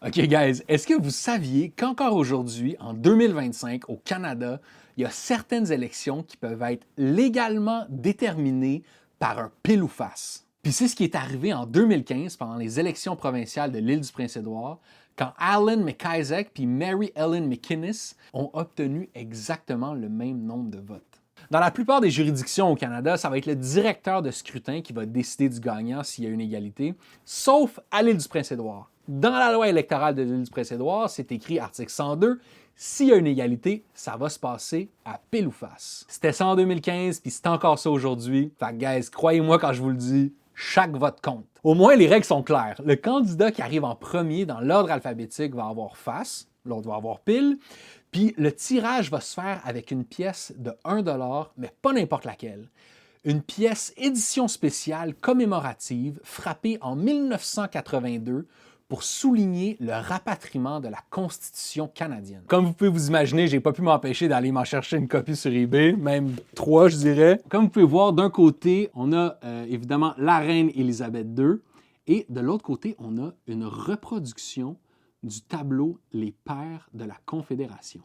OK, guys, est-ce que vous saviez qu'encore aujourd'hui, en 2025, au Canada, il y a certaines élections qui peuvent être légalement déterminées par un pile ou face? Puis c'est ce qui est arrivé en 2015 pendant les élections provinciales de l'île du Prince-Édouard, quand Alan McIsaac puis Mary Ellen McInnes ont obtenu exactement le même nombre de votes. Dans la plupart des juridictions au Canada, ça va être le directeur de scrutin qui va décider du gagnant s'il y a une égalité, sauf à l'île du Prince-Édouard. Dans la loi électorale de l'île du Prince-Édouard, c'est écrit article 102, s'il y a une égalité, ça va se passer à pile ou face. C'était ça en 2015, puis c'est encore ça aujourd'hui. Fait que, guys, croyez-moi quand je vous le dis, chaque vote compte. Au moins, les règles sont claires. Le candidat qui arrive en premier dans l'ordre alphabétique va avoir face, l'autre va avoir pile, puis le tirage va se faire avec une pièce de 1$, mais pas n'importe laquelle. Une pièce édition spéciale commémorative frappée en 1982 pour souligner le rapatriement de la Constitution canadienne. Comme vous pouvez vous imaginer, j'ai pas pu m'empêcher d'aller m'en chercher une copie sur eBay, même 3 je dirais. Comme vous pouvez voir, d'un côté, on a évidemment la reine Élisabeth II et de l'autre côté, on a une reproduction du tableau Les Pères de la Confédération.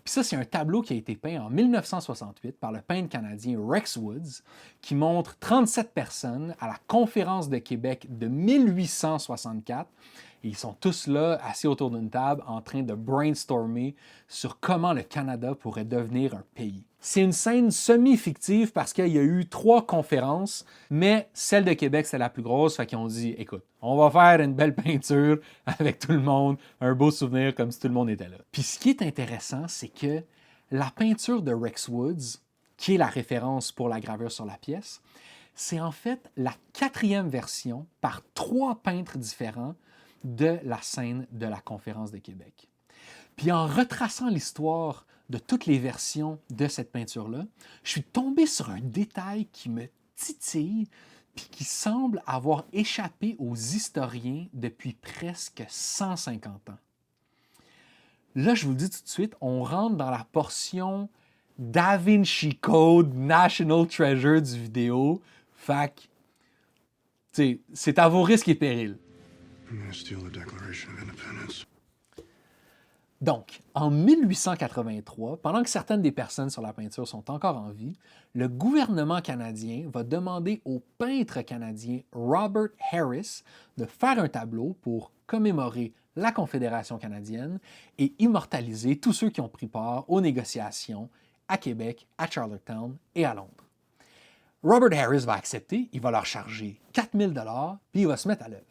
Puis ça, c'est un tableau qui a été peint en 1968 par le peintre canadien Rex Woods, qui montre 37 personnes à la Conférence de Québec de 1864. Et ils sont tous là, assis autour d'une table, en train de brainstormer sur comment le Canada pourrait devenir un pays. C'est une scène semi-fictive parce qu'il y a eu 3 conférences, mais celle de Québec, c'est la plus grosse, fait qu'ils ont dit, écoute, on va faire une belle peinture avec tout le monde, un beau souvenir comme si tout le monde était là. Puis ce qui est intéressant, c'est que la peinture de Rex Woods, qui est la référence pour la gravure sur la pièce, c'est en fait la 4e version par 3 peintres différents de la scène de la Conférence de Québec. Puis en retraçant l'histoire de toutes les versions de cette peinture-là, je suis tombé sur un détail qui me titille puis qui semble avoir échappé aux historiens depuis presque 150 ans. Là, je vous le dis tout de suite, on rentre dans la portion Da Vinci Code National Treasure du vidéo. Fait que, c'est à vos risques et périls. Donc, en 1883, pendant que certaines des personnes sur la peinture sont encore en vie, le gouvernement canadien va demander au peintre canadien Robert Harris de faire un tableau pour commémorer la Confédération canadienne et immortaliser tous ceux qui ont pris part aux négociations à Québec, à Charlottetown et à Londres. Robert Harris va accepter, il va leur charger 4000$, puis il va se mettre à l'œuvre.